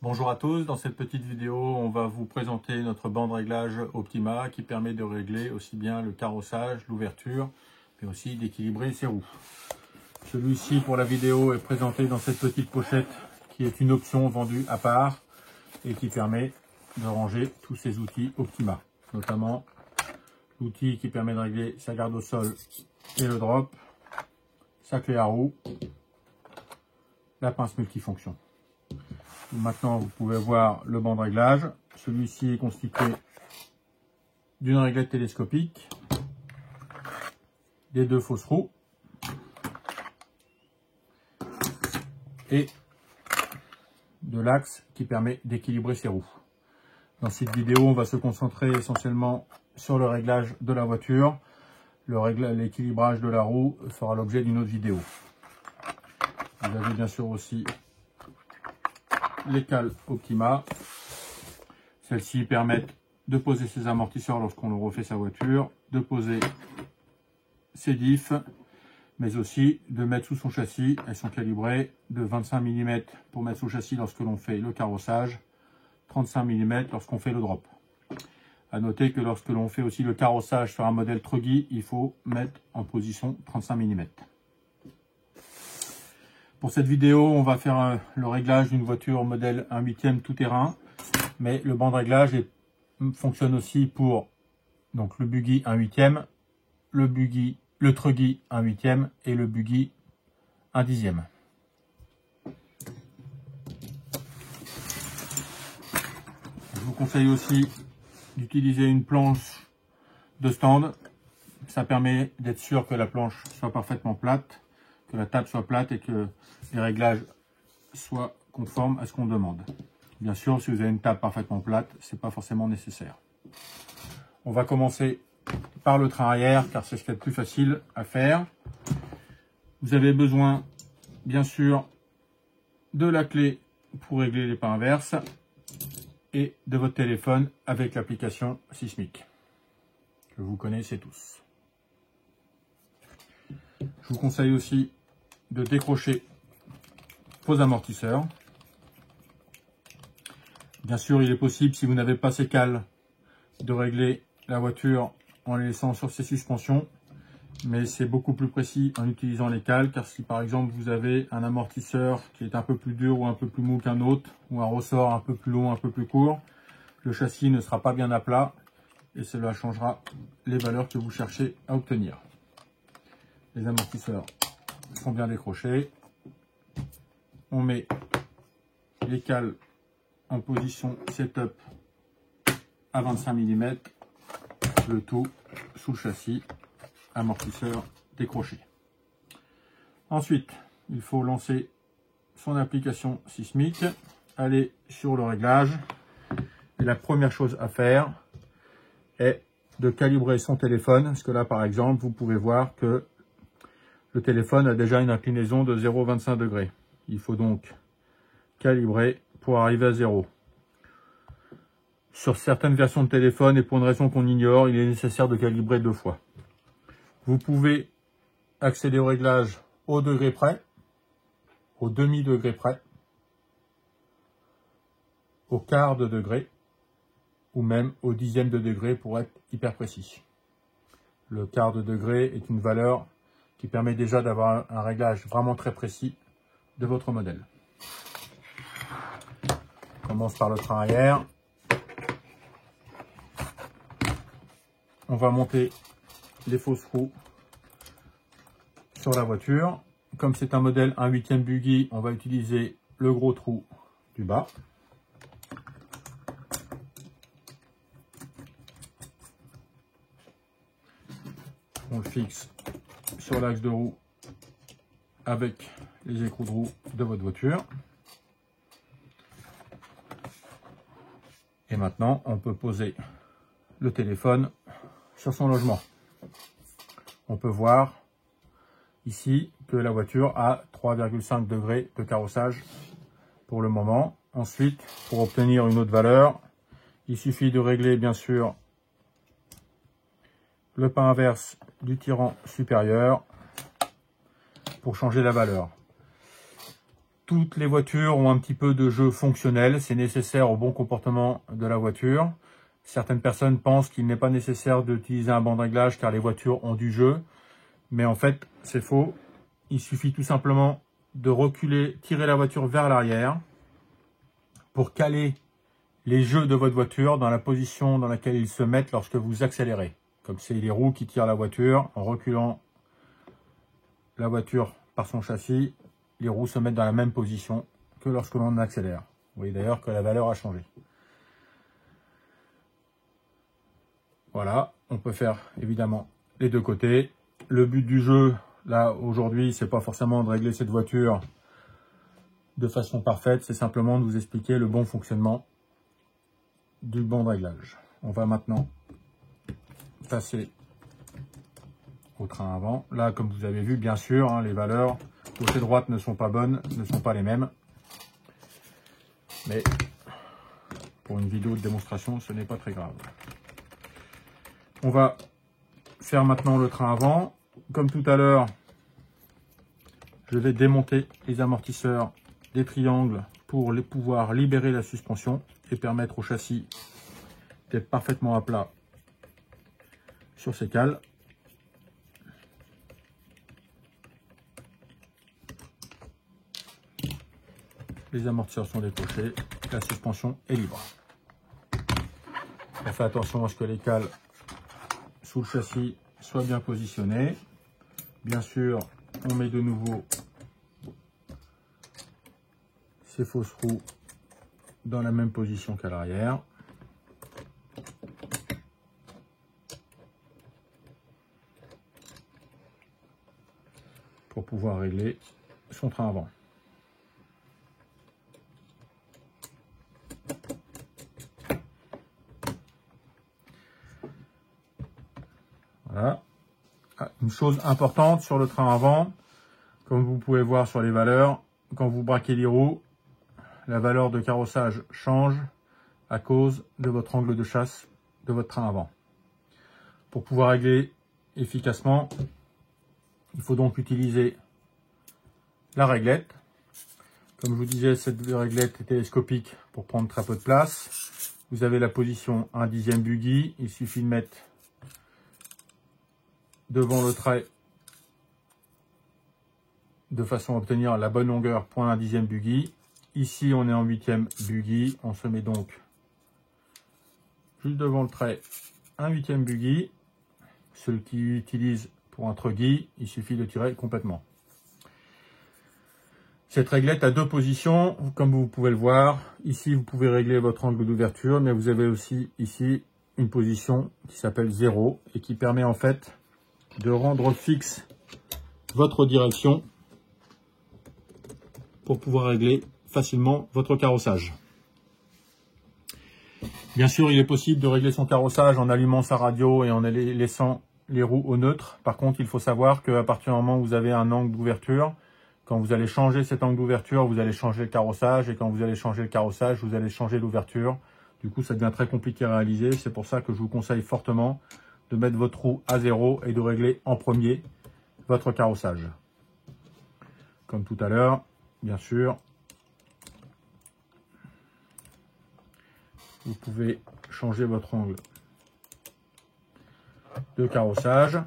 Bonjour à tous, dans cette petite vidéo, on va vous présenter notre bande réglage Optima qui permet de régler aussi bien le carrossage, l'ouverture, mais aussi d'équilibrer ses roues. Celui-ci pour la vidéo est présenté dans cette petite pochette qui est une option vendue à part et qui permet de ranger tous ces outils Optima, notamment l'outil qui permet de régler sa garde au sol et le drop, sa clé à roue, la pince multifonction. Maintenant, vous pouvez voir le banc de réglage. Celui-ci est constitué d'une réglette télescopique, des deux fausses roues et de l'axe qui permet d'équilibrer ses roues. Dans cette vidéo, on va se concentrer essentiellement sur le réglage de la voiture. L'équilibrage de la roue fera l'objet d'une autre vidéo. Vous avez bien sûr aussi les cales Optima. Celles-ci permettent de poser ses amortisseurs lorsqu'on refait sa voiture, de poser ses diffs, mais aussi de mettre sous son châssis. Elles sont calibrées de 25 mm pour mettre sous châssis lorsque l'on fait le carrossage, 35 mm lorsqu'on fait le drop. A noter que lorsque l'on fait aussi le carrossage sur un modèle Truggy, il faut mettre en position 35 mm. Pour cette vidéo, on va faire le réglage d'une voiture modèle 1/8 tout-terrain, mais le banc de réglage fonctionne aussi pour donc, le buggy 1/8, le Truggy 1/8 et le buggy 1/10. Je vous conseille aussi d'utiliser une planche de stand. Ça permet d'être sûr que la planche soit parfaitement plate, que la table soit plate et que les réglages soient conformes à ce qu'on demande. Bien sûr, si vous avez une table parfaitement plate, ce n'est pas forcément nécessaire. On va commencer par le train arrière, car c'est ce qui est le plus facile à faire. Vous avez besoin, bien sûr, de la clé pour régler les pas inverses et de votre téléphone avec l'application Sismic, que vous connaissez tous. Je vous conseille aussi de décrocher vos amortisseurs. Bien sûr, il est possible, si vous n'avez pas ces cales, de régler la voiture en les laissant sur ses suspensions. Mais c'est beaucoup plus précis en utilisant les cales, car si par exemple vous avez un amortisseur qui est un peu plus dur ou un peu plus mou qu'un autre, ou un ressort un peu plus long, un peu plus court, le châssis ne sera pas bien à plat et cela changera les valeurs que vous cherchez à obtenir. Les amortisseurs sont bien décrochés. On met les cales en position setup à 25 mm, le tout sous le châssis, amortisseur décroché. Ensuite, il faut lancer son application Sismic, aller sur le réglage, et la première chose à faire est de calibrer son téléphone, parce que là par exemple, vous pouvez voir que le téléphone a déjà une inclinaison de 0,25 degrés. Il faut donc calibrer pour arriver à 0. Sur certaines versions de téléphone, et pour une raison qu'on ignore, il est nécessaire de calibrer 2 fois. Vous pouvez accéder au réglage au degré près, au demi-degré près, au quart de degré, ou même au dixième de degré pour être hyper précis. Le quart de degré est une valeur qui permet déjà d'avoir un réglage vraiment très précis de votre modèle. On commence par le train arrière. On va monter les fausses roues sur la voiture. Comme c'est un modèle 1/8 buggy, on va utiliser le gros trou du bas. On le fixe sur l'axe de roue avec les écrous de roue de votre voiture. Et maintenant, on peut poser le téléphone sur son logement. On peut voir ici que la voiture a 3,5 degrés de carrossage pour le moment. Ensuite, pour obtenir une autre valeur, il suffit de régler bien sûr le pas inverse du tirant supérieur pour changer la valeur. toutes les voitures ont un petit peu de jeu fonctionnel. C'est nécessaire au bon comportement de la voiture. Certaines personnes pensent qu'il n'est pas nécessaire d'utiliser un banc de réglage car les voitures ont du jeu. Mais en fait, c'est faux. Il suffit tout simplement de reculer, tirer la voiture vers l'arrière pour caler les jeux de votre voiture dans la position dans laquelle ils se mettent lorsque vous accélérez. Comme c'est les roues qui tirent la voiture, en reculant la voiture par son châssis, les roues se mettent dans la même position que lorsque l'on accélère. Vous voyez d'ailleurs que la valeur a changé. Voilà, on peut faire évidemment les deux côtés. Le but du jeu, là, aujourd'hui, c'est pas forcément de régler cette voiture de façon parfaite, c'est simplement de vous expliquer le bon fonctionnement du banc de réglage. On va maintenant passer au train avant. Là, comme vous avez vu, bien sûr, hein, les valeurs gauche et droite ne sont pas bonnes, ne sont pas les mêmes. Mais pour une vidéo de démonstration, ce n'est pas très grave. On va faire maintenant le train avant. Comme tout à l'heure, je vais démonter les amortisseurs des triangles pour pouvoir libérer la suspension et permettre au châssis d'être parfaitement à plat sur ces cales. Les amortisseurs sont décochés, la suspension est libre. On fait attention à ce que les cales sous le châssis soient bien positionnées. Bien sûr, on met de nouveau ces fausses roues dans la même position qu'à l'arrière. Pour pouvoir régler son train avant. Voilà. Une chose importante sur le train avant, comme vous pouvez voir sur les valeurs, quand vous braquez les roues, la valeur de carrossage change à cause de votre angle de chasse de votre train avant. Pour pouvoir régler efficacement, il faut donc utiliser la réglette. Comme je vous disais, cette réglette est télescopique pour prendre très peu de place. Vous avez la position 1/10 buggy. Il suffit de mettre devant le trait de façon à obtenir la bonne longueur pour 1/10 buggy. Ici, on est en 8e buggy. On se met donc juste devant le trait un 8e buggy. Ceux qui utilisent pour un truggy, il suffit de tirer complètement. Cette réglette a deux positions, comme vous pouvez le voir. Ici, vous pouvez régler votre angle d'ouverture, mais vous avez aussi ici une position qui s'appelle 0 et qui permet en fait de rendre fixe votre direction pour pouvoir régler facilement votre carrossage. Bien sûr, il est possible de régler son carrossage en allumant sa radio et en laissant les roues au neutre. Par contre, il faut savoir qu'à partir du moment où vous avez un angle d'ouverture, quand vous allez changer cet angle d'ouverture, vous allez changer le carrossage. Et quand vous allez changer le carrossage, vous allez changer l'ouverture. Du coup, ça devient très compliqué à réaliser. C'est pour ça que je vous conseille fortement de mettre votre roue à 0 et de régler en premier votre carrossage. Comme tout à l'heure, bien sûr, vous pouvez changer votre angle de carrossage.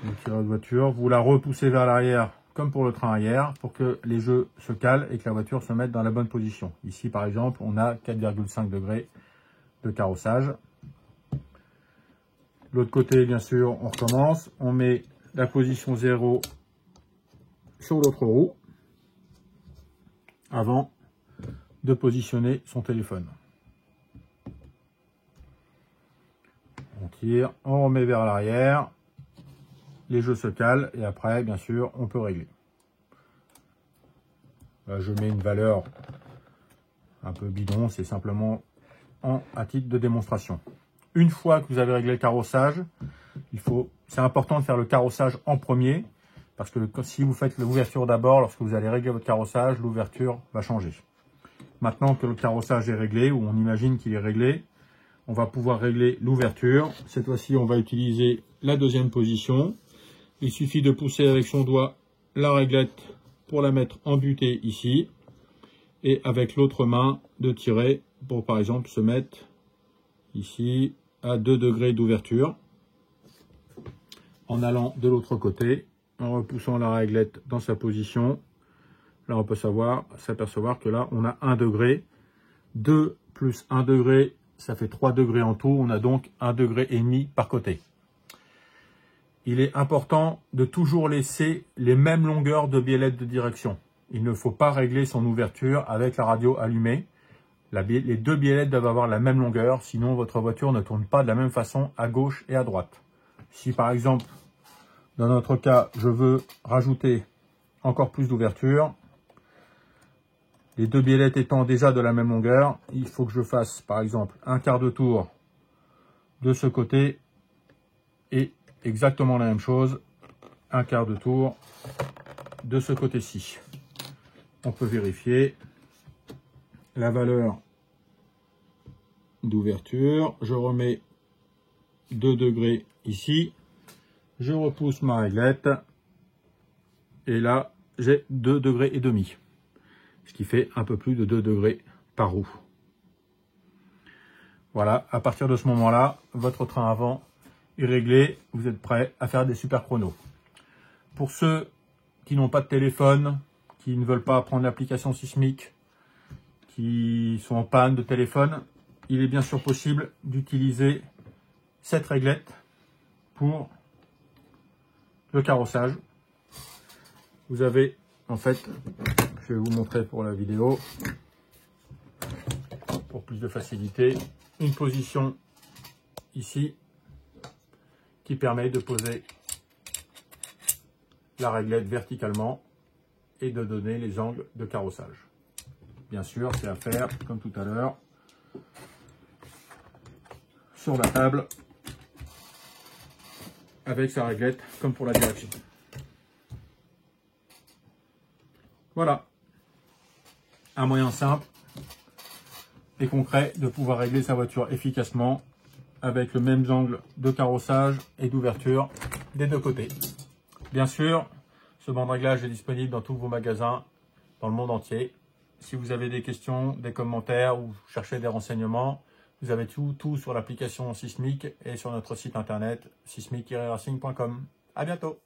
Vous tirez votre voiture, vous la repoussez vers l'arrière comme pour le train arrière pour que les jeux se calent et que la voiture se mette dans la bonne position. Ici par exemple, on a 4,5 degrés de carrossage. L'autre côté, bien sûr, on recommence. On met la position 0 sur l'autre roue avant de positionner son téléphone. On tire, on remet vers l'arrière. Les jeux se calent et après, bien sûr, on peut régler. Là, je mets une valeur un peu bidon, c'est simplement à titre de démonstration. Une fois que vous avez réglé le carrossage, c'est important de faire le carrossage en premier, parce que si vous faites l'ouverture d'abord, lorsque vous allez régler votre carrossage, l'ouverture va changer. Maintenant que le carrossage est réglé, ou on imagine qu'il est réglé, on va pouvoir régler l'ouverture. Cette fois-ci, on va utiliser la deuxième position. Il suffit de pousser avec son doigt la réglette pour la mettre en butée ici. Et avec l'autre main, de tirer pour par exemple se mettre ici à 2 degrés d'ouverture. En allant de l'autre côté, en repoussant la réglette dans sa position. Là, on peut s'apercevoir que là, on a 1 degré. 2 plus 1 degré, ça fait 3 degrés en tout. On a donc 1,5 degré par côté. Il est important de toujours laisser les mêmes longueurs de biellette de direction. Il ne faut pas régler son ouverture avec la radio allumée. Les 2 biellettes doivent avoir la même longueur, sinon votre voiture ne tourne pas de la même façon à gauche et à droite. Si par exemple, dans notre cas, je veux rajouter encore plus d'ouverture, les 2 biellettes étant déjà de la même longueur, il faut que je fasse par exemple un quart de tour de ce côté et exactement la même chose, un quart de tour de ce côté-ci. On peut vérifier la valeur d'ouverture. Je remets 2 degrés ici. Je repousse ma réglette. Et là, j'ai 2,5 degrés. Ce qui fait un peu plus de 2 degrés par roue. Voilà, à partir de ce moment-là, votre train avant est réglé. Vous êtes prêt à faire des super chronos. Pour ceux qui n'ont pas de téléphone, qui ne veulent pas prendre l'application Sismic, qui sont en panne de téléphone, il est bien sûr possible d'utiliser cette réglette pour le carrossage. Vous avez en fait, je vais vous montrer pour la vidéo, pour plus de facilité, une position ici qui permet de poser la réglette verticalement et de donner les angles de carrossage. Bien sûr, c'est à faire comme tout à l'heure sur la table avec sa réglette comme pour la direction. Voilà, un moyen simple et concret de pouvoir régler sa voiture efficacement avec le même angle de carrossage et d'ouverture des 2 côtés. Bien sûr, ce banc de réglage est disponible dans tous vos magasins dans le monde entier. Si vous avez des questions, des commentaires ou cherchez des renseignements, vous avez tout sur l'application Sismic et sur notre site internet sismic-racing.com. À bientôt.